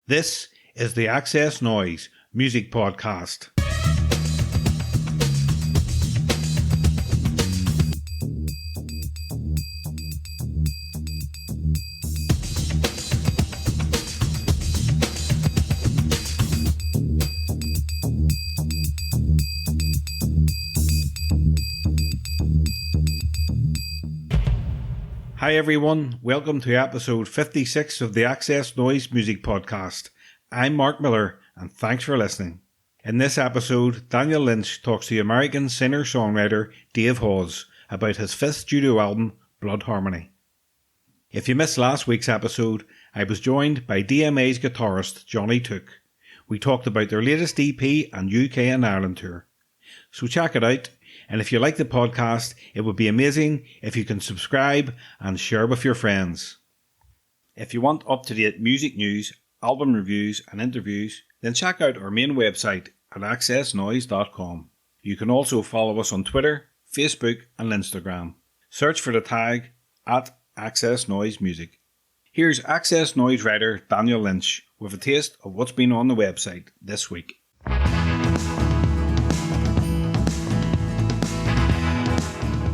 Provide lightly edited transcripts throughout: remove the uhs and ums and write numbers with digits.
This is the XS Noize Music Podcast. Hi everyone, welcome to episode 56 of the XS Noize Music Podcast. I'm Mark Miller and thanks for listening. In this episode, Daniel Lynch talks to American singer-songwriter Dave Hause about his fifth studio album, Blood Harmony. If you missed last week's episode, I was joined by DMA's guitarist Johnny Took. We talked about their latest EP and UK and Ireland tour. So check it out. And if you like the podcast, it would be amazing if you can subscribe and share with your friends. If you want up-to-date music news, album reviews and interviews, then check out our main website at xsnoize.com. You can also follow us on Twitter, Facebook and Instagram. Search for the tag at XS Noize Music. Here's XS Noize writer Daniel Lynch with a taste of what's been on the website this week.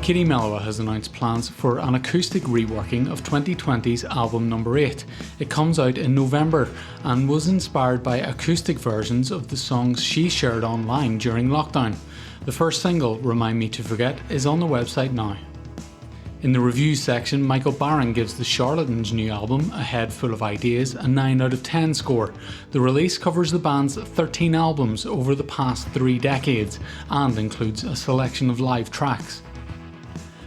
Katie Melua has announced plans for an acoustic reworking of 2020's album number 8. It comes out in November and was inspired by acoustic versions of the songs she shared online during lockdown. The first single, Remind Me to Forget, is on the website now. In the reviews section, Michael Barron gives the Charlatans' new album, A Head Full of Ideas, a 9 out of 10 score. The release covers the band's 13 albums over the past 3 decades and includes a selection of live tracks.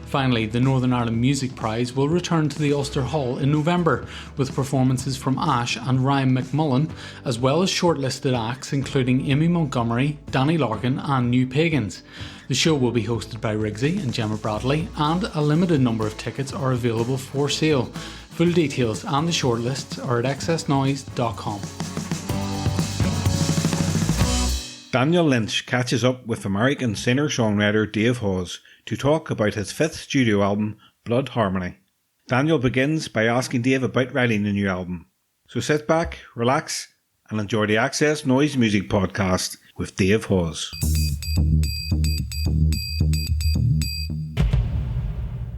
Finally, the Northern Ireland Music Prize will return to the Ulster Hall in November with performances from Ash and Ryan McMullen, as well as shortlisted acts including Amy Montgomery, Danny Larkin and New Pagans. The show will be hosted by Riggsy and Gemma Bradley, and a limited number of tickets are available for sale. Full details and the shortlists are at xsnoize.com. Daniel Lynch catches up with American singer-songwriter Dave Hause to talk about his fifth studio album, Blood Harmony. Daniel begins by asking Dave about writing the new album. So sit back, relax, and enjoy the XS Noize Music Podcast with Dave Hause.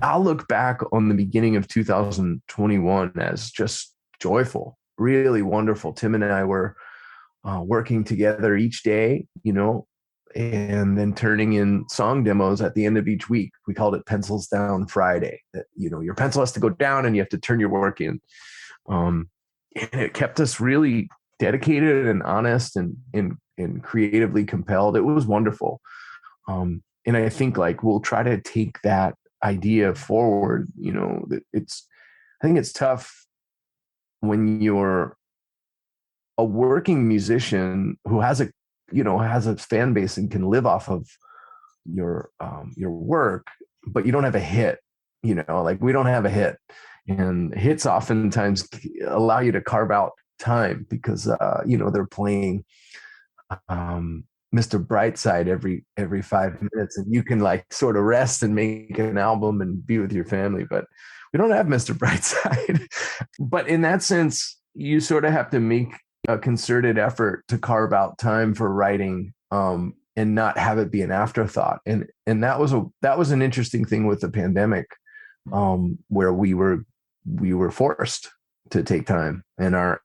I'll look back on the beginning of 2021 as just joyful, really wonderful. Tim and I were working together each day, and then turning in song demos at the end of each week. We called it Pencils Down Friday. That, your pencil has to go down and you have to turn your work in. And it kept us really dedicated and honest and creatively compelled. It was wonderful. And I think we'll try to take that idea forward. I think it's tough when you're a working musician who has a fan base and can live off of your work, but you don't have a hit. We don't have a hit, and hits oftentimes allow you to carve out time because they're playing Mr. Brightside every 5 minutes, and you can sort of rest and make an album and be with your family. But we don't have Mr. Brightside. But in that sense, you sort of have to make a concerted effort to carve out time for writing, and not have it be an afterthought. And that was an interesting thing with the pandemic, where we were forced to take time, and our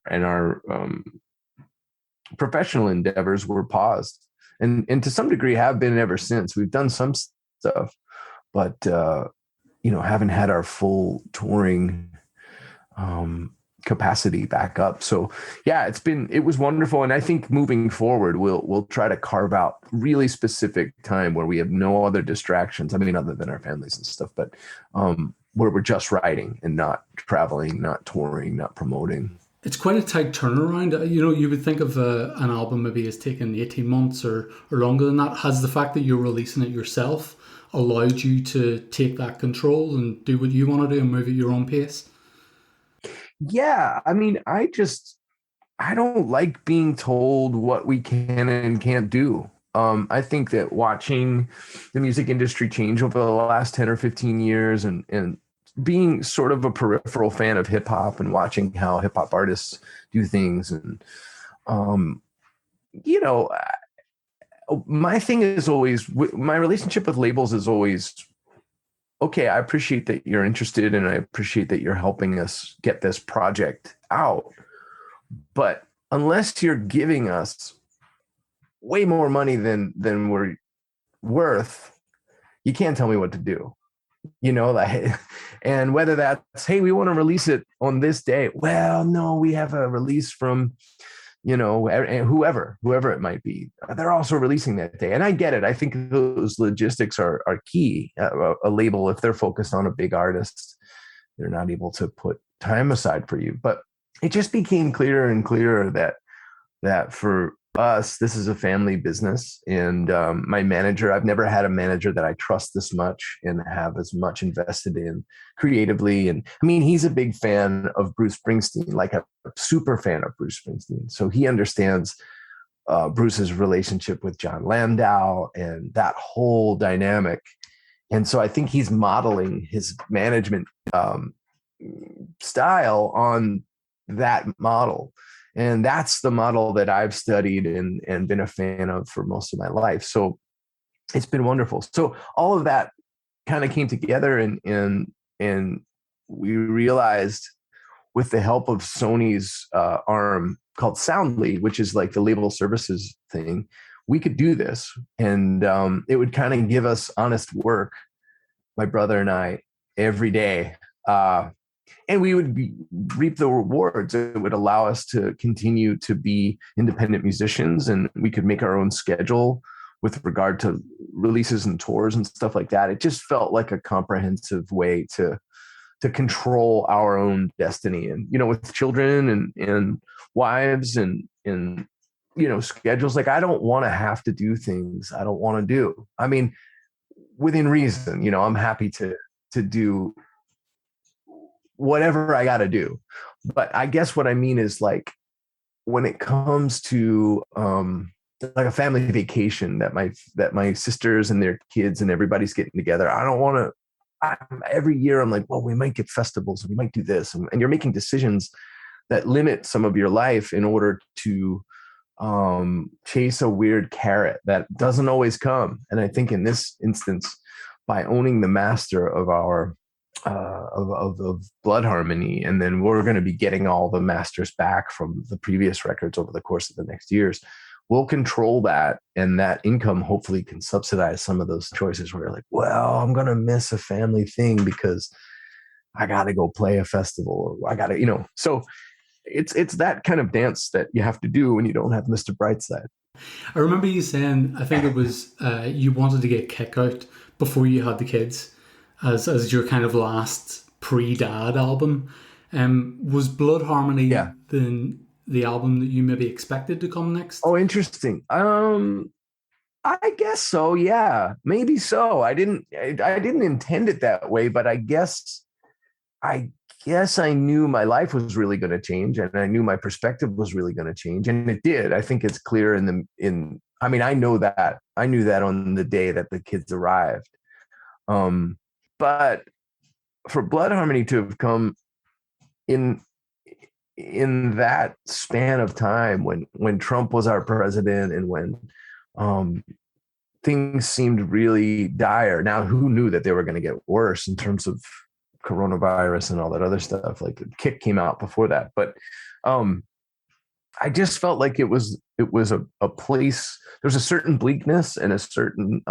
professional endeavors were paused, and to some degree have been ever since. We've done some stuff, but haven't had our full touring capacity back up. So yeah, it was wonderful. And I think moving forward, we'll try to carve out really specific time where we have no other distractions. Other than our families and stuff, but where we're just writing and not traveling, not touring, not promoting. It's quite a tight turnaround. You would think of an album maybe has taken 18 months or longer than that. Has the fact that you're releasing it yourself allowed you to take that control and do what you want to do and move at your own pace? Yeah, I don't like being told what we can and can't do. I think that watching the music industry change over the last 10 or 15 years and being sort of a peripheral fan of hip hop and watching how hip hop artists do things. And, you know, my thing is always, my relationship with labels is always, okay, I appreciate that you're interested and I appreciate that you're helping us get this project out. But unless you're giving us way more money than we're worth, you can't tell me what to do. You know, like, and whether that's, hey, we want to release it on this day. Well, no, we have a release from, you know, whoever it might be. They're also releasing that day. And I get it. I think those logistics are key. A label, if they're focused on a big artist, they're not able to put time aside for you. But it just became clearer and clearer that for us, this is a family business. And my manager, I've never had a manager that I trust this much and have as much invested in creatively. And I mean, he's a big fan of Bruce Springsteen, like a super fan of Bruce Springsteen. So he understands Bruce's relationship with John Landau and that whole dynamic. And so I think he's modeling his management style on that model. And that's the model that I've studied and been a fan of for most of my life. So it's been wonderful. So all of that kind of came together and we realized with the help of Sony's arm called Soundly, which is like the label services thing, we could do this. And it would kind of give us honest work, my brother and I, every day. And we would reap the rewards. It would allow us to continue to be independent musicians, and we could make our own schedule with regard to releases and tours and stuff like that. It just felt like a comprehensive way to control our own destiny. And, you know, with children and wives and, you know, schedules, like I don't want to have to do things I don't want to do. I mean, within reason, you know, I'm happy to do whatever I got to do. But I guess what I mean is, like, when it comes to like a family vacation that my sisters and their kids and everybody's getting together, I don't want to, every year I'm like, well, we might get festivals and we might do this. And you're making decisions that limit some of your life in order to chase a weird carrot that doesn't always come. And I think in this instance, by owning the master of our of Blood Harmony, and then we're going to be getting all the masters back from the previous records over the course of the next years, we'll control that, and that income hopefully can subsidize some of those choices where you're like, well, I'm going to miss a family thing because I got to go play a festival, or I got to, you know. So it's that kind of dance that you have to do when you don't have Mr. Brightside. I remember you saying, I think it was you wanted to get Kick Out before you had the kids, as your kind of last pre-dad album. Was Blood Harmony the album that you maybe expected to come next? Oh, interesting. I guess so. Yeah, maybe so. I didn't intend it that way, but I guess I knew my life was really going to change, and I knew my perspective was really going to change, and it did. I think it's clear I mean, I knew that on the day that the kids arrived. But for Blood Harmony to have come in that span of time when Trump was our president and when things seemed really dire. Now, who knew that they were going to get worse in terms of coronavirus and all that other stuff? Like, the Kick came out before that, but I just felt like it was a place. There's a certain bleakness and a certain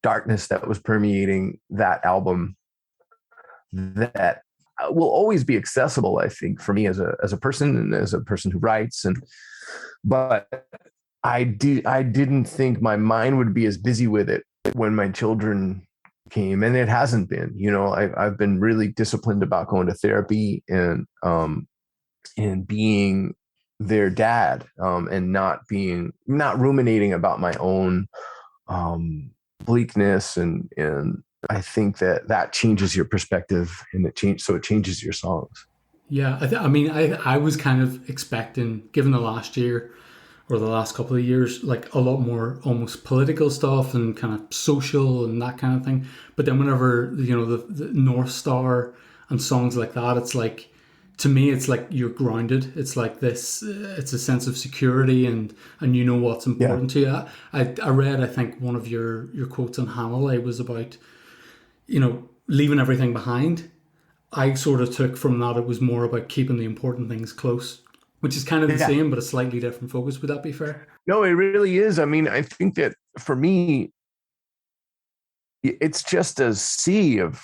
darkness that was permeating that album that will always be accessible, I think, for me as a person and as a person who writes. But I didn't think my mind would be as busy with it when my children came, and it hasn't been. You know, I've been really disciplined about going to therapy and being their dad, and not ruminating about my own bleakness, and I think that changes your perspective, and it changes your songs. Yeah, I mean, I was kind of expecting, given the last year or the last couple of years, like a lot more almost political stuff and kind of social and that kind of thing. But then whenever, the North Star and songs like that, it's like, to me, it's like you're grounded. It's like this, it's a sense of security and you know what's important to you. I read, I think, one of your quotes on Hanley was about, leaving everything behind. I sort of took from that it was more about keeping the important things close, which is kind of the same, but a slightly different focus. Would that be fair? No, it really is. I mean, I think that for me, it's just a sea of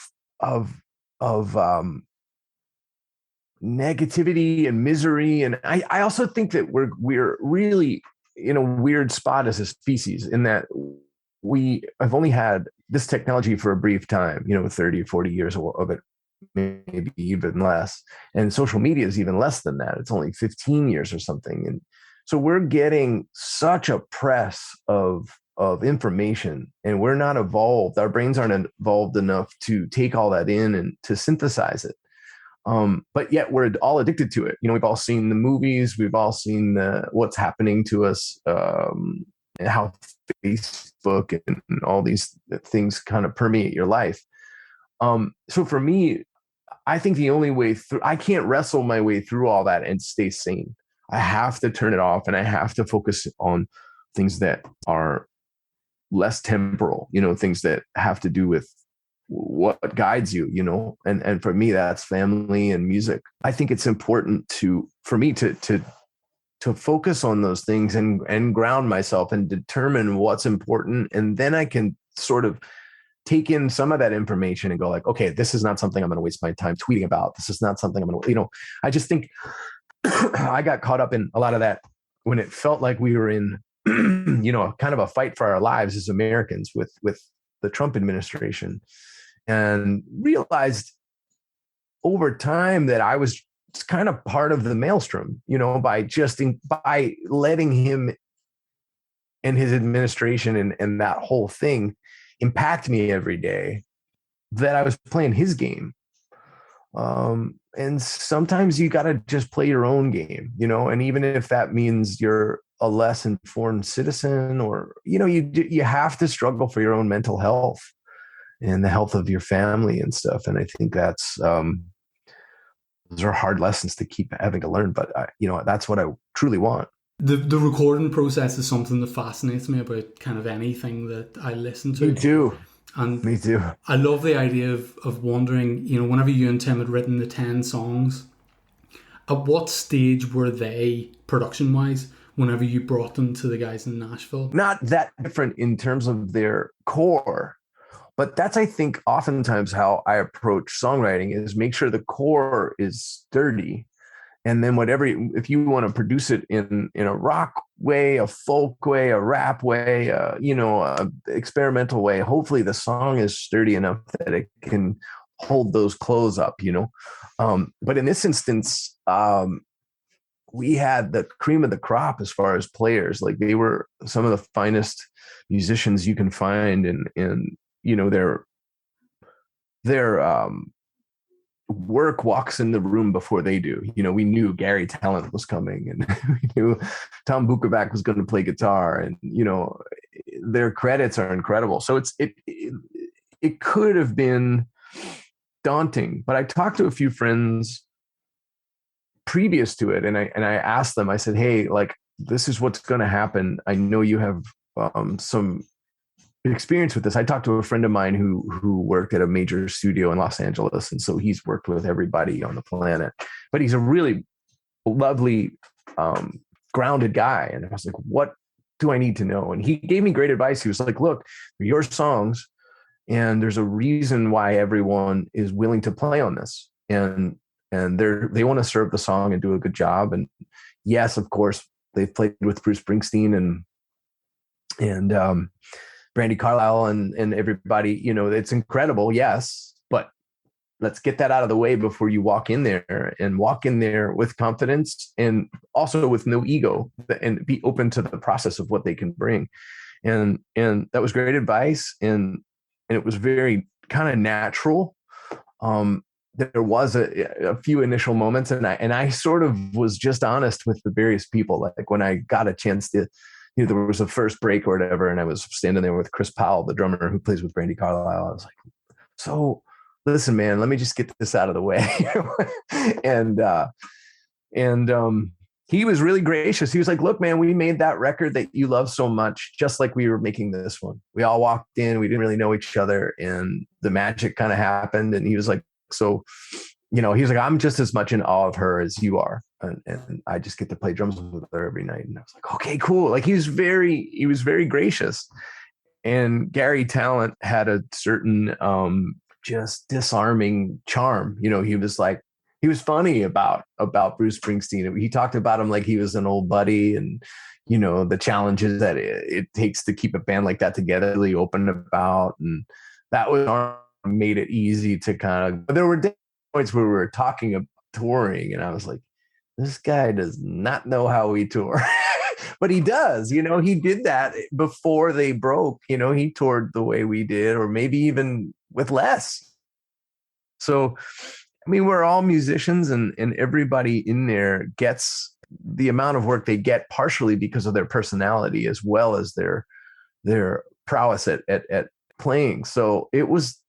negativity and misery. And I also think that we're really in a weird spot as a species in that I've only had this technology for a brief time, 30 or 40 years of it, maybe even less. And social media is even less than that. It's only 15 years or something. And so we're getting such a press of information, and we're not evolved. Our brains aren't evolved enough to take all that in and to synthesize it. But yet we're all addicted to it. We've all seen the movies, we've all seen what's happening to us, and how Facebook and all these things kind of permeate your life. So for me, I think the only way through, I can't wrestle my way through all that and stay sane. I have to turn it off, and I have to focus on things that are less temporal, things that have to do with what guides you, and for me, that's family and music. I think it's important for me to focus on those things and ground myself and determine what's important. And then I can sort of take in some of that information and go like, okay, this is not something I'm going to waste my time tweeting about. This is not something I'm going to, I just think I got caught up in a lot of that when it felt like we were in, kind of a fight for our lives as Americans with the Trump administration, and realized over time that I was kind of part of the maelstrom, by letting him and his administration and that whole thing impact me every day, that I was playing his game. And sometimes you got to just play your own game, and even if that means you're a less informed citizen, or, you have to struggle for your own mental health and the health of your family and stuff. And I think that's, those are hard lessons to keep having to learn, but that's what I truly want. The recording process is something that fascinates me about kind of anything that I listen to. Me too. And me too. I love the idea of wondering, whenever you and Tim had written the 10 songs, at what stage were they production wise whenever you brought them to the guys in Nashville? Not that different in terms of their core, but that's, I think, oftentimes how I approach songwriting, is make sure the core is sturdy. And then if you want to produce it in a rock way, a folk way, a rap way, a experimental way, hopefully the song is sturdy enough that it can hold those clothes up, But in this instance, we had the cream of the crop as far as players. Like, they were some of the finest musicians you can find, and their work walks in the room before they do. We knew Gary Talent was coming, and we knew Tom Bukovac was going to play guitar, and their credits are incredible. So it could have been daunting, but I talked to a few friends previous to it, and I asked them, I said, hey, like, this is what's going to happen. I know you have some experience with this. I talked to a friend of mine who worked at a major studio in Los Angeles, and so he's worked with everybody on the planet, but he's a really lovely, grounded guy. And I was like, what do I need to know? And he gave me great advice. He was like, look, they're your songs, and there's a reason why everyone is willing to play on this, and they want to serve the song and do a good job. And yes, of course, they've played with Bruce Springsteen and Brandy Carlisle and everybody, it's incredible. Yes. But let's get that out of the way before you walk in there with confidence, and also with no ego, and be open to the process of what they can bring. And that was great advice. And it was very kind of natural. there was a few initial moments, and I sort of was just honest with the various people. Like when I got a chance to, there was a first break or whatever, and I was standing there with Chris Powell, the drummer who plays with Brandy Carlisle. I was like, so listen, man, let me just get this out of the way. and he was really gracious. He was like, look, man, we made that record that you love so much, just like we were making this one. We all walked in, we didn't really know each other, and the magic kind of happened. And he was like, so, he was like, I'm just as much in awe of her as you are. And I just get to play drums with her every night. And I was like, okay, cool. Like he was very gracious. And Gary Talent had a certain, just disarming charm. He was funny about Bruce Springsteen. He talked about him like he was an old buddy, and the challenges that it takes to keep a band like that together. Really open about, and that made it easy to kind of. There were points where we were talking about touring, and I was like, this guy does not know how we tour, but he does. He did that before they broke. He toured the way we did, or maybe even with less. So. I mean, we're all musicians, and everybody in there gets the amount of work they get partially because of their personality as well as their prowess at playing. So it was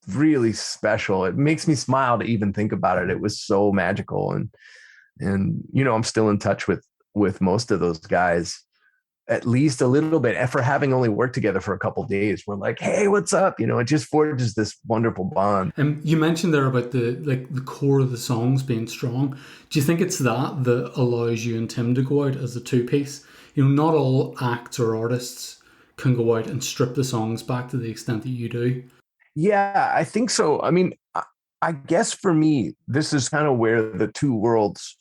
really special. It makes me smile to even think about it. It was so magical. And I'm still in touch with most of those guys, at least a little bit, after having only worked together for a couple of days. We're like, hey, what's up? It just forges this wonderful bond. And you mentioned there about the core of the songs being strong. Do you think it's that allows you and Tim to go out as a two-piece? Not all acts or artists can go out and strip the songs back to the extent that you do. Yeah, I think so. I mean, I guess for me, this is kind of where the two worlds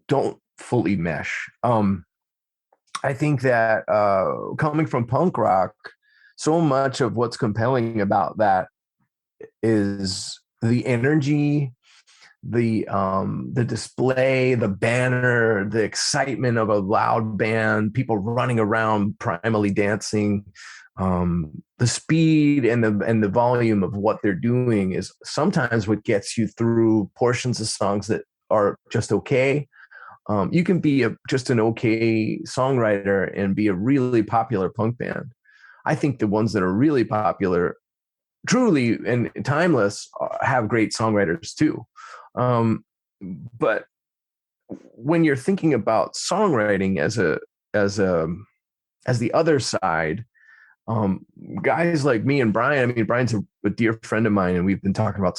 don't fully mesh. I think that coming from punk rock, so much of what's compelling about that is the energy, the display, the banner, the excitement of a loud band, people running around primally dancing. The speed and the volume of what they're doing is sometimes what gets you through portions of songs that are just okay. You can be just an okay songwriter and be a really popular punk band. I think the ones that are really popular, truly and timeless, have great songwriters too. But when you're thinking about songwriting as the other side, guys like me and Brian. I mean, Brian's a dear friend of mine, and we've been talking about